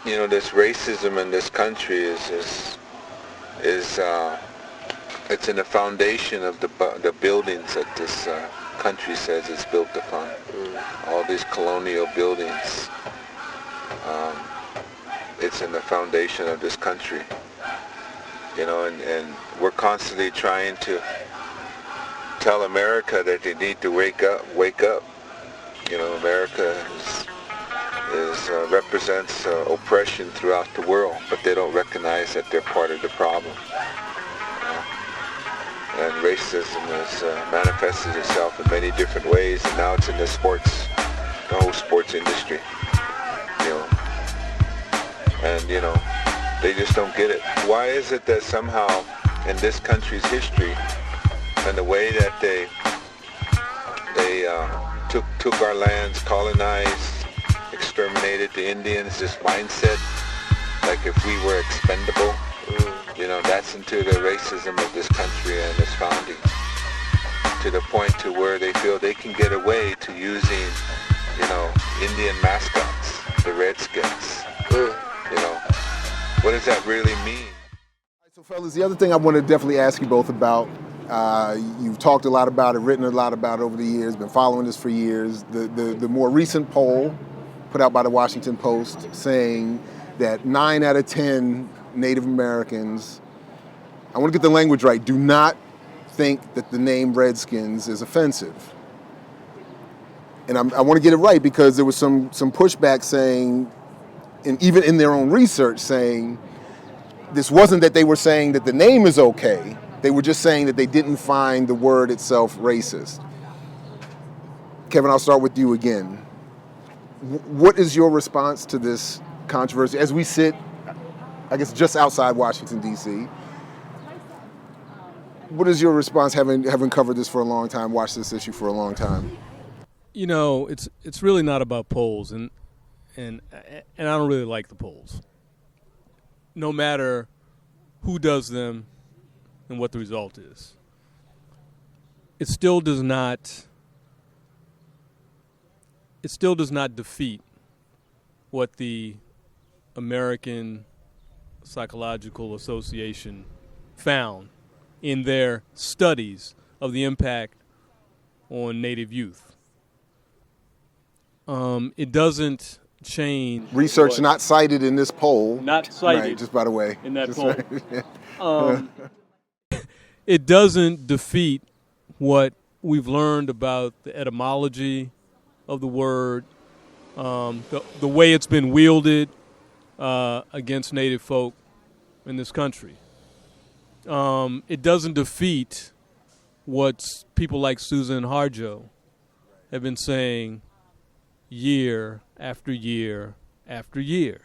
this racism in this country is it's in the foundation of the buildings that this country says it's built upon. All these colonial buildings. It's in the foundation of this country. And we're constantly trying to tell America that they need to wake up. America represents oppression throughout the world, but they don't recognize that they're part of the problem. And racism has manifested itself in many different ways, and now it's in the whole sports industry. And they just don't get it. Why is it that somehow in this country's history and the way that they took our lands, colonized, exterminated the Indians, this mindset like if we were expendable, that's into the racism of this country and its founding, to the point to where they feel they can get away to using Indian mascots, the Redskins. What does that really mean? So fellas, the other thing I want to definitely ask you both about, you've talked a lot about it, written a lot about it over the years, been following this for years. The more recent poll put out by the Washington Post saying that 9 out of 10 Native Americans, I want to get the language right, do not think that the name Redskins is offensive. And I want to get it right because there was some pushback saying, and even in their own research saying, this wasn't that they were saying that the name is okay, they were just saying that they didn't find the word itself racist. Kevin, I'll start with you again. What is your response to this controversy as we sit, I guess, just outside Washington, D.C.? What is your response, having covered this for a long time, watched this issue for a long time? It's really not about polls, and I don't really like the polls. No matter who does them and what the result is, it still does not defeat what the American Psychological Association found in their studies of the impact on Native youth. It doesn't change. Research not cited in this poll. Not cited. Right, just by the way. In that just poll. It doesn't defeat what we've learned about the etymology of the word, the way it's been wielded against Native folk in this country. It doesn't defeat what people like Susan Harjo have been saying year after year after year.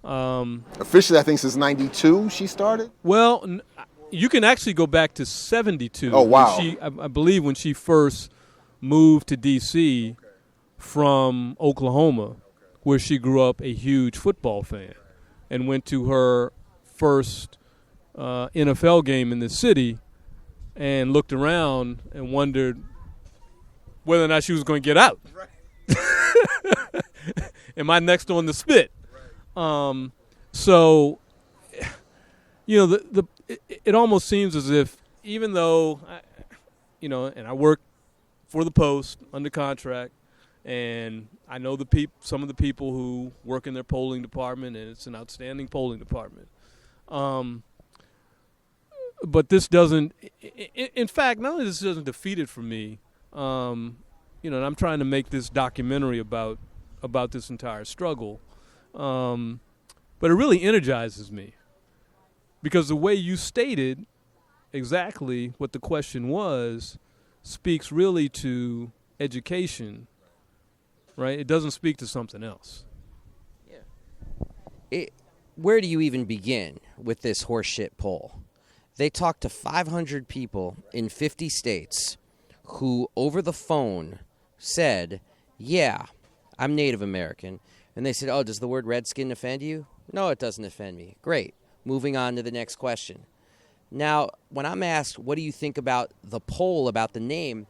Officially, I think since 92 she started? Well, you can actually go back to 72. Oh, wow. I believe when she first moved to D.C. from Oklahoma, where she grew up a huge football fan, and went to her first NFL game in the city and looked around and wondered whether or not she was going to get out. Right. Am I next on the spit? So, it almost seems as if even though, and I work for the Post under contract, and I know some of the people who work in their polling department, and it's an outstanding polling department. But this doesn't, in fact, not only this doesn't defeat it for me, and I'm trying to make this documentary about this entire struggle, but it really energizes me because the way you stated exactly what the question was speaks really to education, right? It doesn't speak to something else. Yeah. Where do you even begin with this horseshit poll? They talked to 500 people in 50 states who, over the phone, said, yeah, I'm Native American. And they said, oh, does the word redskin offend you? No, it doesn't offend me. Great. Moving on to the next question. Now, when I'm asked, what do you think about the poll about the name,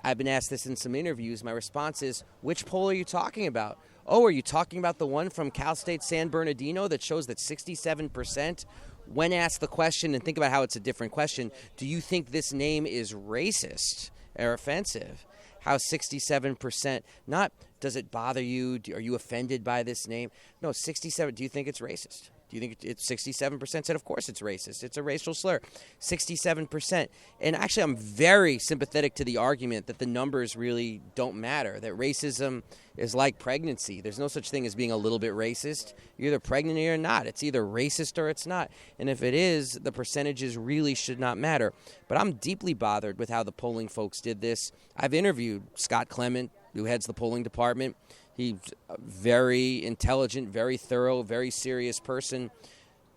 I've been asked this in some interviews. My response is, which poll are you talking about? Oh, are you talking about the one from Cal State San Bernardino that shows that 67%, when asked the question, and think about how it's a different question, do you think this name is racist or offensive? How 67%, not does it bother you, are you offended by this name? No, 67, do you think it's racist? Do you think it's 67% said, of course it's racist. It's a racial slur. 67%. And actually, I'm very sympathetic to the argument that the numbers really don't matter, that racism is like pregnancy. There's no such thing as being a little bit racist. You're either pregnant or you're not. It's either racist or it's not. And if it is, the percentages really should not matter. But I'm deeply bothered with how the polling folks did this. I've interviewed Scott Clement, who heads the polling department. He's a very intelligent, very thorough, very serious person.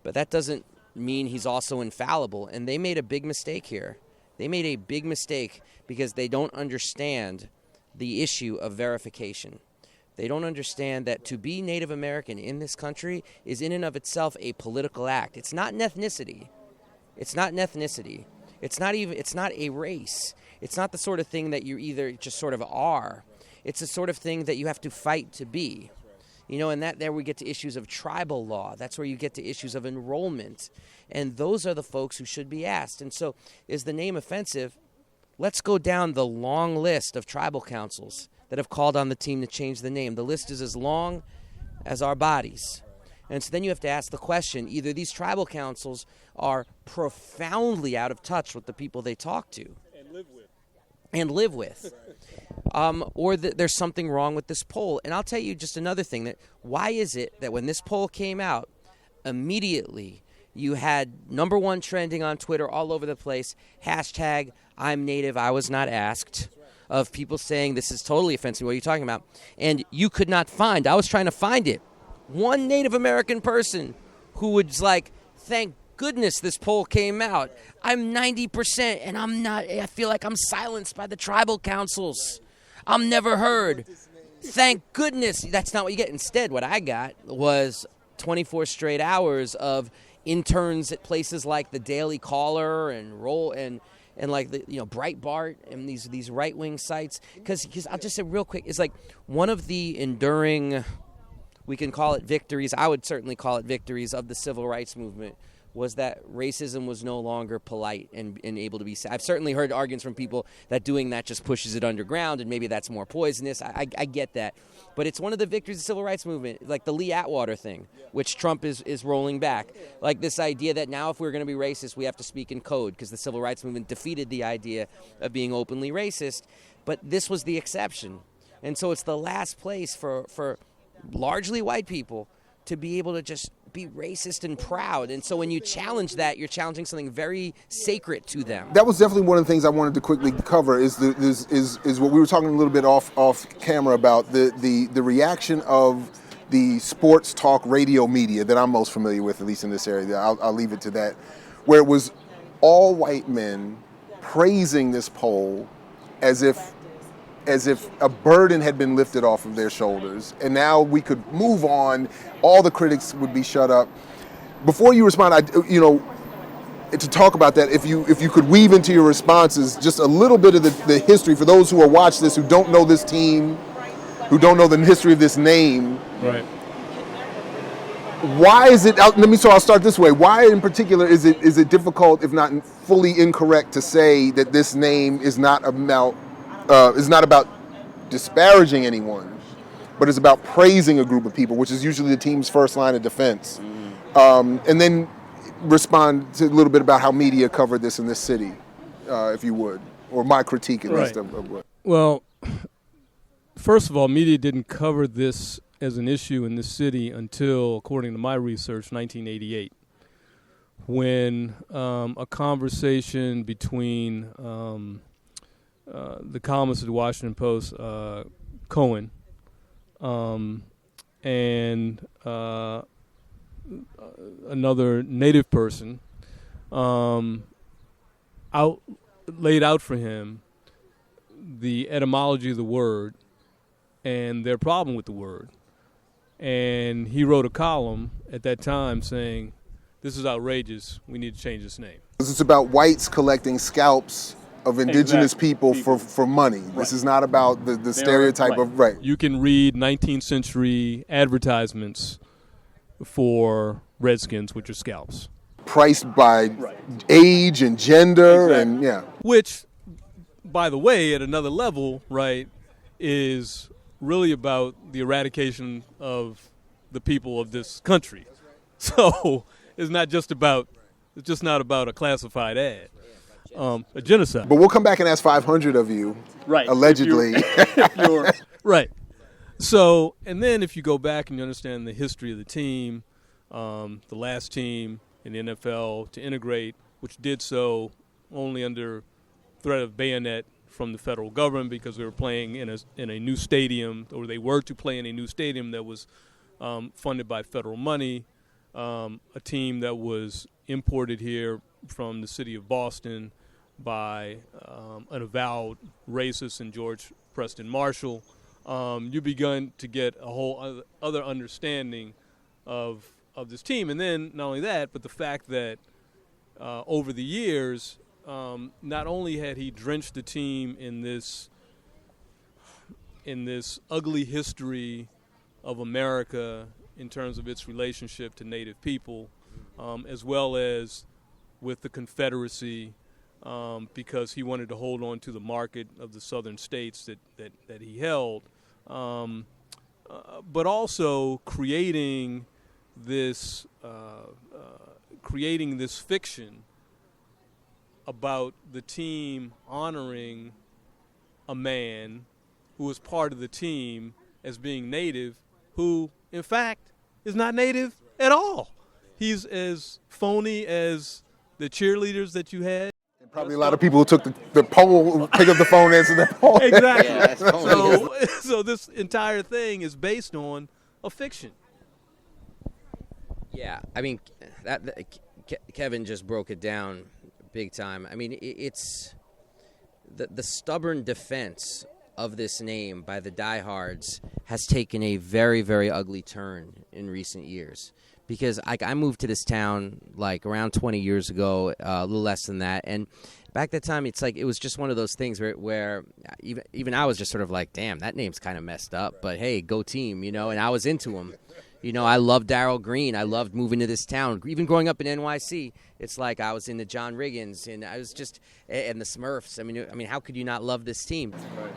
But that doesn't mean he's also infallible. And they made a big mistake here. They made a big mistake because they don't understand the issue of verification. They don't understand that to be Native American in this country is in and of itself a political act. It's not an ethnicity. It's not an ethnicity. It's not a race. It's not the sort of thing that you either just sort of are. It's the sort of thing that you have to fight to be. You know, and there we get to issues of tribal law. That's where you get to issues of enrollment. And those are the folks who should be asked. And so, is the name offensive? Let's go down the long list of tribal councils that have called on the team to change the name. The list is as long as our bodies. And so then you have to ask the question, either these tribal councils are profoundly out of touch with the people they talk to. And live with. Or that there's something wrong with this poll. And I'll tell you just another thing. That why is it that when this poll came out, immediately you had number one trending on Twitter all over the place, hashtag I'm Native, I was not asked, of people saying this is totally offensive, what are you talking about? And you could not find, I was trying to find it, one Native American person who was like, thank goodness this poll came out. I'm 90% and I feel like I'm silenced by the tribal councils. I'm never heard. Thank goodness. That's not what you get. Instead, what I got was 24 straight hours of interns at places like the Daily Caller and like the Breitbart and these right-wing sites. Because I'll just say real quick, it's like one of the enduring, we can call it victories, I would certainly call it victories of the civil rights movement, was that racism was no longer polite and able to be said. I've certainly heard arguments from people that doing that just pushes it underground and maybe that's more poisonous. I get that. But it's one of the victories of the civil rights movement, like the Lee Atwater thing, which Trump is rolling back. Like this idea that now if we're going to be racist, we have to speak in code because the civil rights movement defeated the idea of being openly racist. But this was the exception. And so it's the last place for largely white people to be able to just be racist and proud. And so when you challenge that, you're challenging something very sacred to them. That was definitely one of the things I wanted to quickly cover is what we were talking a little bit off camera about, the reaction of the sports talk radio media that I'm most familiar with, at least in this area. I'll leave it to that, where it was all white men praising this poll as if a burden had been lifted off of their shoulders, and now we could move on. All the critics would be shut up. Before you respond, to talk about that, if you could weave into your responses just a little bit of the history for those who are watching this, who don't know this team, who don't know the history of this name. Right. Why is it? I'll start this way. Why, in particular, is it difficult, if not fully incorrect, to say that this name is not about disparaging anyone, but it's about praising a group of people, which is usually the team's first line of defense. And then respond to a little bit about how media covered this in this city, if you would, or my critique at least of what. Well, first of all, media didn't cover this as an issue in this city until, according to my research, 1988, when a conversation between the columnist of the Washington Post, Cohen, and another Native person laid out for him the etymology of the word and their problem with the word. And he wrote a column at that time saying, this is outrageous, we need to change this name. It's about whites collecting scalps of indigenous people for money. Right. This is not about the stereotype of right. You can read 19th century advertisements for Redskins, which are scalps. Priced by age and gender and Which, by the way, at another level, right, is really about the eradication of the people of this country. So it's just not about a classified ad. A genocide. But we'll come back and ask 500 of you, allegedly. If you're, right. So, and then if you go back and you understand the history of the team, the last team in the NFL to integrate, which did so only under threat of bayonet from the federal government because they were playing in a new stadium, or they were to play in a new stadium that was funded by federal money, a team that was imported here from the city of Boston by an avowed racist in George Preston Marshall. You begun to get a whole other understanding of this team. And then not only that, but the fact that over the years, not only had he drenched the team in this ugly history of America in terms of its relationship to Native people, as well as with the Confederacy, because he wanted to hold on to the market of the southern states that he held, but also creating this fiction about the team honoring a man who was part of the team as being Native, who, in fact, is not Native at all. He's as phony as the cheerleaders that you had. And probably a lot of people who took the poll, pick up the phone and answer that poll. Exactly. Yeah, that's phony. So this entire thing is based on a fiction. Yeah, I mean, Kevin just broke it down big time. I mean, it's the stubborn defense of this name by the diehards has taken a very, very ugly turn in recent years. Because I moved to this town like around 20 years ago, a little less than that, and back that time, it's like it was just one of those things where even I was just sort of like, damn, that name's kind of messed up, but hey, go team, and I was into him. I loved Darryl Green. I loved moving to this town. Even growing up in NYC, it's like I was into John Riggins, and I was just and the Smurfs. I mean, how could you not love this team?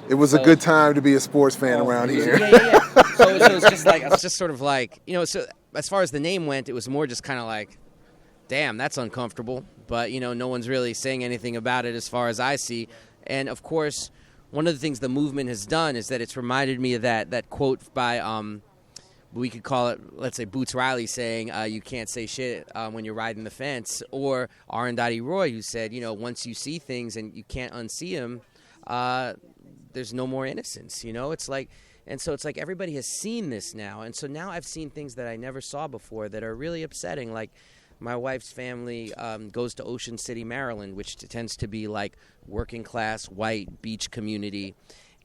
It was a good time to be a sports fan around here. Yeah. So it's just sort of like, so as far as the name went, it was more just kind of like, damn, that's uncomfortable. But no one's really saying anything about it as far as I see. And of course, one of the things the movement has done is that it's reminded me of that quote by we could call it, let's say, Boots Riley saying, you can't say shit when you're riding the fence, or Arundhati Roy, who said, once you see things and you can't unsee them, there's no more innocence, It's like, and so it's like everybody has seen this now, and so now I've seen things that I never saw before that are really upsetting, like my wife's family goes to Ocean City, Maryland, which tends to be like working-class, white, beach community,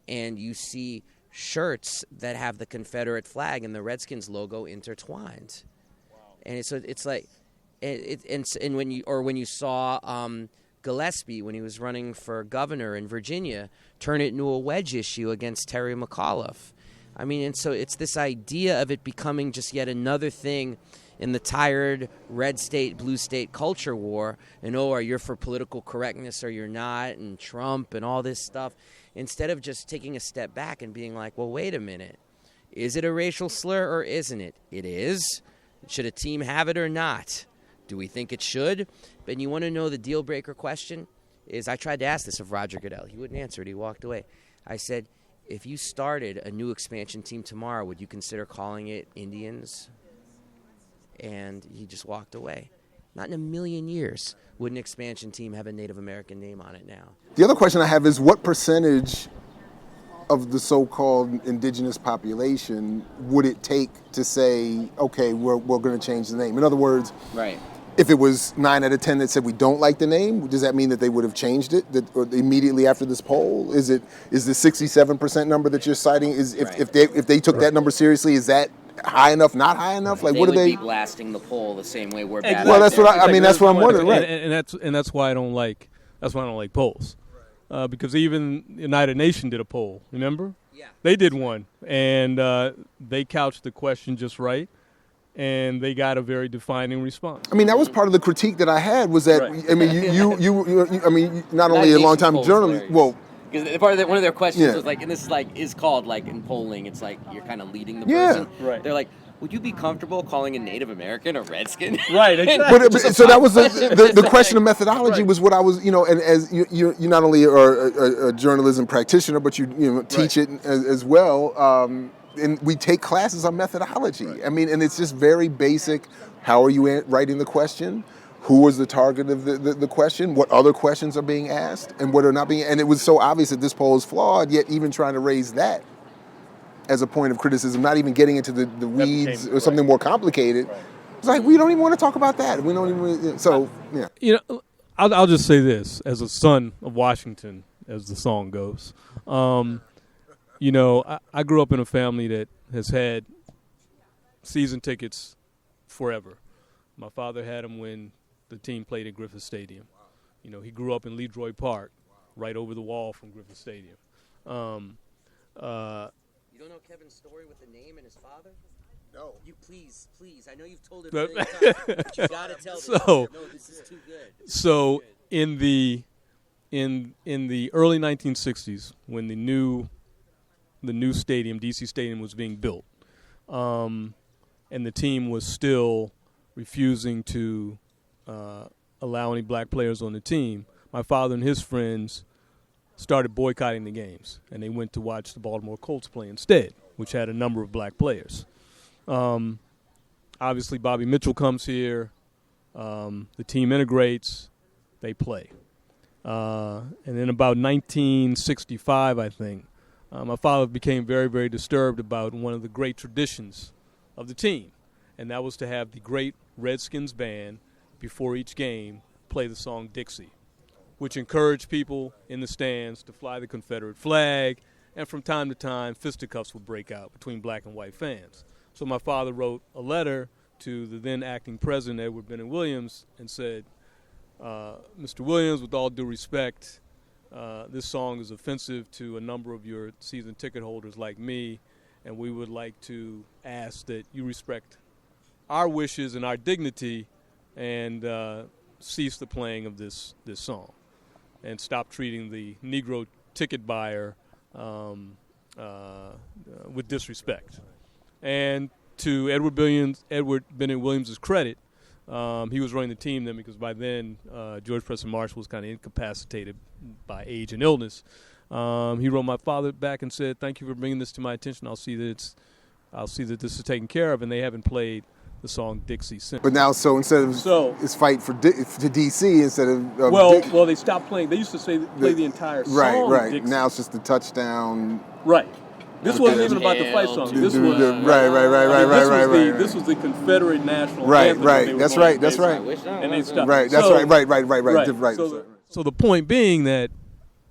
and you see shirts that have the Confederate flag and the Redskins logo intertwined. Wow. And it's like and when you saw Gillespie when he was running for governor in Virginia turn it into a wedge issue against Terry McAuliffe. I mean, and so it's this idea of it becoming just yet another thing in the tired red state, blue state culture war, and are you for political correctness or you're not, and Trump and all this stuff. Instead of just taking a step back and being like, well, wait a minute. Is it a racial slur or isn't it? It is. Should a team have it or not? Do we think it should? But you want to know the deal breaker question? Is I tried to ask this of Roger Goodell. He wouldn't answer it. He walked away. I said, if you started a new expansion team tomorrow, would you consider calling it Indians? And he just walked away. Not in a million years would an expansion team have a Native American name on it now. The other question I have is what percentage of the so-called indigenous population would it take to say, okay, we're going to change the name? In other words, right. If it was 9 out of 10 that said we don't like the name, does that mean that they would have changed it or immediately after this poll? Is the 67% number that you're citing, if they took that number seriously, is that high enough, not high enough? Like, they what would are they be blasting the poll the same way we're blasting? Well, that's what I mean. That's what I'm wondering, right? And that's why I don't like polls, because even United Nation did a poll, remember? Yeah. They did one, and they couched the question just right, and they got a very defining response. I mean, that was part of the critique that I had was that, Right. I mean, you I mean, not only a long-time journalist, well, because one of their questions Yeah. was like, and this is called like in polling, it's like you're kind of leading the Yeah. person. Right. They're like, would you be comfortable calling a Native American a Redskin? Right, exactly. but so that was the question of methodology was what I was, and as you not only are a journalism practitioner, but you teach it as well. And we take classes on methodology. Right. I mean, and it's just very basic. How are you writing the question? Who was the target of the question? What other questions are being asked? And what are not being? And it was so obvious that this poll is flawed, yet even trying to raise that as a point of criticism, not even getting into the weeds or something more complicated. Right. It's like, we don't even want to talk about that. We don't even, so, yeah. I'll just say this, as a son of Washington, as the song goes. I grew up in a family that has had season tickets forever. My father had them when the team played at Griffith Stadium. He grew up in Leroy Park, right over the wall from Griffith Stadium. You don't know Kevin's story with the name and his father? No. You please. I know you've told it a million times, but you got to tell this. No, this is too good. So in the early 1960s, when the new stadium, DC Stadium, was being built, and the team was still refusing to allow any black players on the team, my father and his friends started boycotting the games, and they went to watch the Baltimore Colts play instead, which had a number of black players. Obviously, Bobby Mitchell comes here. The team integrates. They play. And then about 1965, I think, my father became very, very disturbed about one of the great traditions of the team, and that was to have the great Redskins band before each game play the song Dixie, which encouraged people in the stands to fly the Confederate flag, and from time to time, fisticuffs would break out between black and white fans. So my father wrote a letter to the then acting president, Edward Bennett Williams, and said, Mr. Williams, with all due respect, this song is offensive to a number of your season ticket holders like me, and we would like to ask that you respect our wishes and our dignity and cease the playing of this song and stop treating the Negro ticket buyer with disrespect. And to Edward Bennett Williams' credit, he was running the team then, because by then George Preston Marshall was kind of incapacitated by age and illness. He wrote my father back and said, "Thank you for bringing this to my attention. I'll see that this is taken care of." And they haven't played the song Dixie since. But now, so instead of it's fight for DC instead of well, they stopped playing. They used to play the entire song. Right. Dixie. Now it's just the touchdown. Right. This wasn't even about the fight song. This was right. This was the Confederate national anthem. Right. That's right. And they stopped. Right. That's right. So the point being that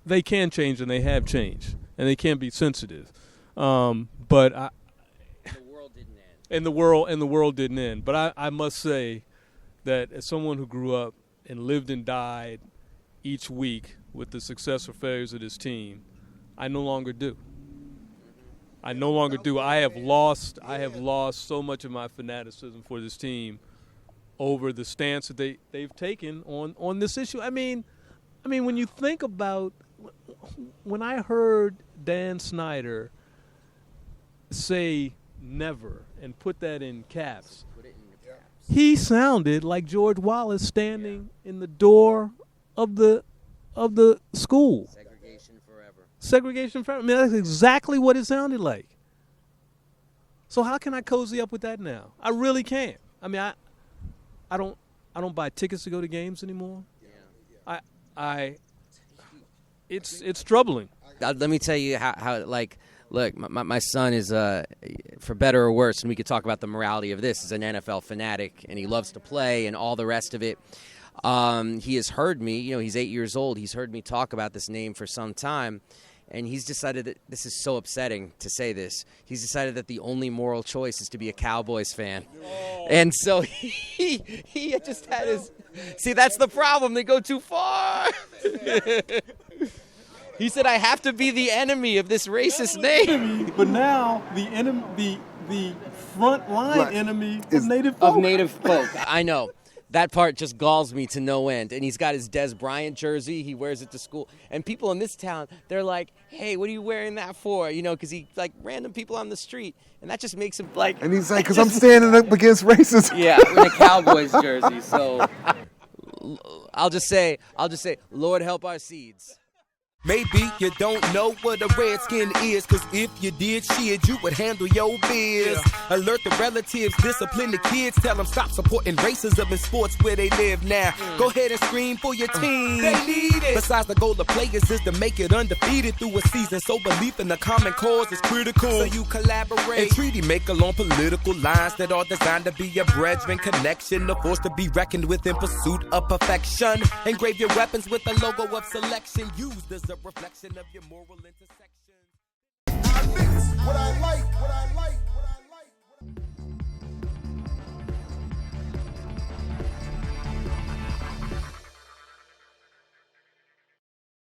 they can change, and they have changed, and they can be sensitive. But the world didn't end. And the world didn't end. But I must say that as someone who grew up and lived and died each week with the success or failures of this team, I no longer do. I have lost so much of my fanaticism for this team over the stance that they've taken on this issue. I mean, when you think about, when I heard Dan Snyder say never and put that in caps, he sounded like George Wallace standing in the door of the school. Segregation forever. I mean, that's exactly what it sounded like. So how can I cozy up with that now? I really can't. I mean, I don't buy tickets to go to games anymore. Yeah. It's troubling. Let me tell you how look, my son is, for better or worse, and we could talk about the morality of this, is an NFL fanatic, and he loves to play and all the rest of it. He has heard me, he's 8 years old. He's heard me talk about this name for some time, and he's decided that this is so upsetting to say this. He's decided that the only moral choice is to be a Cowboys fan. Oh. And so he just had his – see, that's the problem. They go too far. He said, I have to be the enemy of this racist name. But now the enemy, the front line enemy is of Native folk. Of Native folk. I know. That part just galls me to no end. And he's got his Des Bryant jersey. He wears it to school. And people in this town, they're like, hey, what are you wearing that for? You know, because he, like, random people on the street. And that just makes him, like... And he's like, because I'm standing up against racism. Yeah, in a Cowboys jersey, so... I'll just say, Lord help our seeds. Maybe you don't know what a redskin is, cause if you did shit, you would handle your biz. Alert the relatives, discipline the kids, tell them stop supporting racism in sports where they live now. Go ahead and scream for your team. They need it. Besides, the goal of players is to make it undefeated through a season, so belief in the common cause is critical. So you collaborate and treaty make along political lines that are designed to be a brethren connection, a force to be reckoned with in pursuit of perfection. Engrave your weapons with the logo of selection, used as a reflection of your moral intersection.